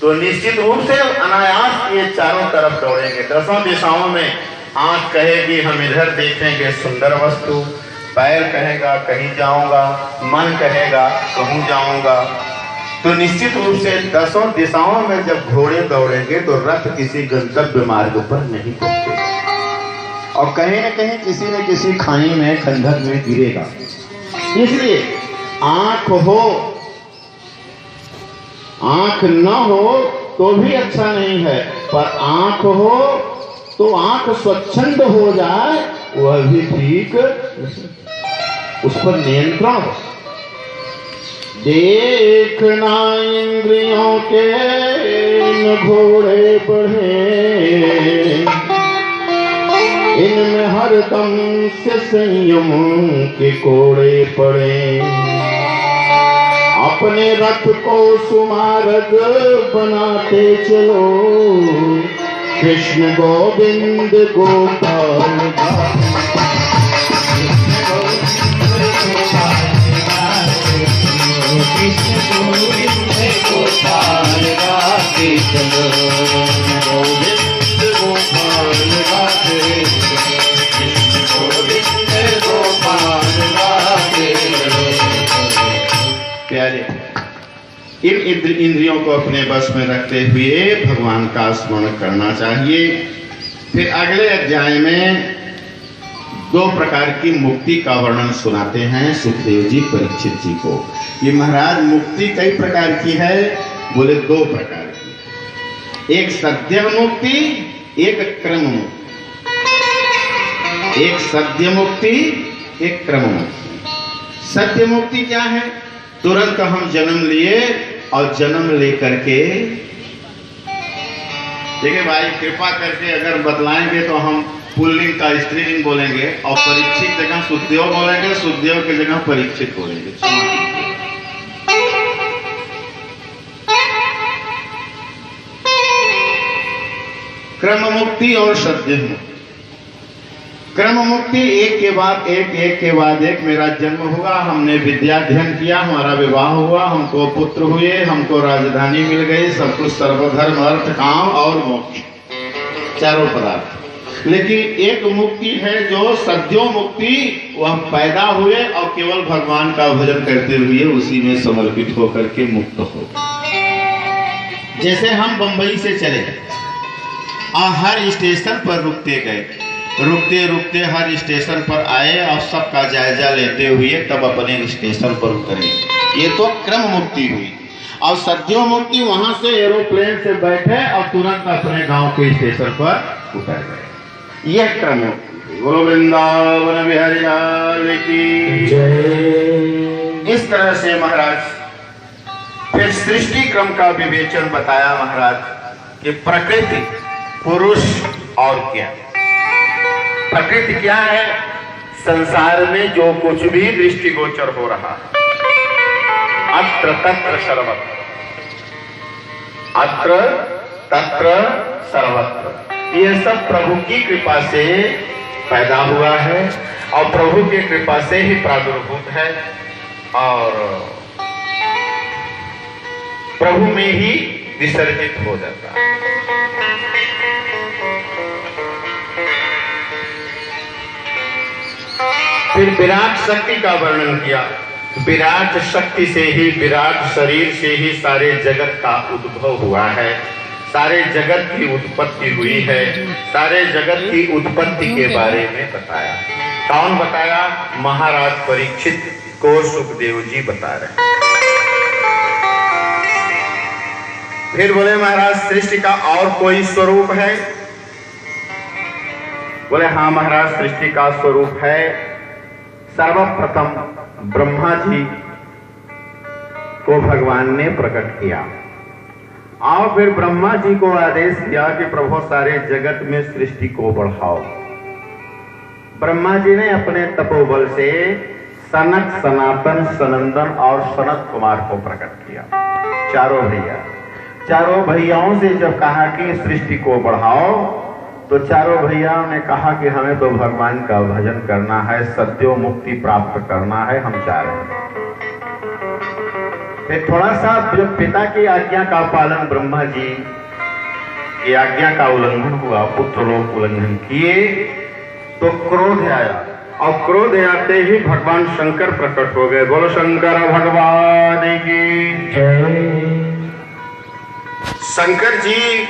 तो निश्चित रूप से अनायास ये चारों तरफ दौड़ेंगे। दसों दिशाओं में आंख कहेगी हम इधर देखेंगे सुंदर वस्तु, पैर कहेगा कहीं जाऊंगा, मन कहेगा कहूं जाऊंगा। तो निश्चित रूप से दसों दिशाओं में जब घोड़े दौड़ेंगे तो रथ किसी गंतव्य मार्ग पर नहीं पहुंचेगा और कहीं न कहीं किसी न किसी खाई में खंडक में गिरेगा। इसलिए आंख हो, आंख न हो तो भी अच्छा नहीं है, पर आंख हो तो आंख स्वच्छंद हो जाए वह भी ठीक, उस पर नियंत्रण हो। देखना इंद्रियों के इन घोड़े बढ़े, इनमें हरदम से संयम के कोड़े पड़े। अपने रथ को सुमार्ग बनाते चलो, कृष्ण गोविंद गोपाल कृष्ण गोविंद गोपाल गाते चलो, गोविंद गोपाल गाते कृष्ण गोविंद गोपाल गाते चलो। प्यारे, इन इंद्रियों को अपने बस में रखते हुए भगवान का स्मरण करना चाहिए। फिर अगले अध्याय में 2 प्रकार की मुक्ति का वर्णन सुनाते हैं सुखदेव जी परीक्षित जी को। ये महाराज मुक्ति कई प्रकार की है, बोले 2 प्रकार की, एक सद्य मुक्ति, एक क्रम मुक्ति। एक सद्य मुक्ति, एक क्रम मुक्ति। सत्य मुक्ति क्या है? तुरंत हम जन्म लिए और जन्म लेकर के, देखिए भाई कृपा करके अगर बतलाएंगे तो हम पुल्लिंग का स्त्रीलिंग बोलेंगे और परीक्षित जगह सुखदेव बोलेंगे, सुखदेव की जगह परीक्षित बोलेंगे। क्रम मुक्ति और सद्य मुक्ति। क्रम मुक्ति एक के बाद एक, एक के बाद एक मेरा जन्म हुआ, हमने विद्या अध्ययन किया, हमारा विवाह हुआ, हमको पुत्र हुए, हमको राजधानी मिल गई, सब कुछ सर्वधर्म अर्थ काम और मोक्ष, चारों पदार्थ। लेकिन एक मुक्ति है जो सद्यो मुक्ति, वह पैदा हुए और केवल भगवान का भजन करते हुए उसी में समर्पित होकर के मुक्त हो। जैसे हम बंबई से चले और हर स्टेशन पर रुकते गए, रुकते रुकते हर स्टेशन पर आए और सबका जायजा लेते हुए तब अपने स्टेशन पर उतरे, ये तो क्रम मुक्ति हुई। और सद्यो मुक्ति वहां से एरोप्लेन से बैठे और तुरंत अपने गांव के स्टेशन पर उतर गए, यह क्रम मुक्ति। बोलो वृंदावन बिहारी लाल की जय। इस तरह से महाराज फिर सृष्टि क्रम का विवेचन बताया महाराज कि प्रकृति, पुरुष और क्या। प्रकृति क्या है? संसार में जो कुछ भी दृष्टिगोचर हो रहा है, अत्र तत्र सर्वत्र, अत्र तत्र सर्वत्र, ये सब प्रभु की कृपा से पैदा हुआ है और प्रभु की कृपा से ही प्रादुर्भूत है और प्रभु में ही विसर्जित हो जाता है। फिर विराट शक्ति का वर्णन किया। विराट शक्ति से ही, विराट शरीर से ही सारे जगत का उद्भव हुआ है, सारे जगत की उत्पत्ति हुई है। सारे जगत की उत्पत्ति के बारे में बताया। कौन बताया? महाराज परीक्षित को सुखदेव जी बता रहे। फिर बोले महाराज सृष्टि का और कोई स्वरूप है? बोले हाँ महाराज सृष्टि का स्वरूप है। सर्वप्रथम ब्रह्मा जी को भगवान ने प्रकट किया और फिर ब्रह्मा जी को आदेश दिया कि प्रभु सारे जगत में सृष्टि को बढ़ाओ। ब्रह्मा जी ने अपने तपोबल से सनक, सनातन, सनंदन और सनत कुमार को प्रकट किया। चारों भैयाओं से जब कहा कि सृष्टि को बढ़ाओ तो चारों भैयाओं ने कहा कि हमें तो भगवान का भजन करना है, सत्यो मुक्ति प्राप्त करना है, हम चाह रहे हैं। फिर थोड़ा सा जो पिता की आज्ञा का पालन ब्रह्मा जी की आज्ञा का उल्लंघन हुआ, पुत्र लोग उल्लंघन किए, तो क्रोध आया और क्रोध आते ही भगवान शंकर प्रकट हो गए। बोलो शंकर भगवान की जय। शंकर जी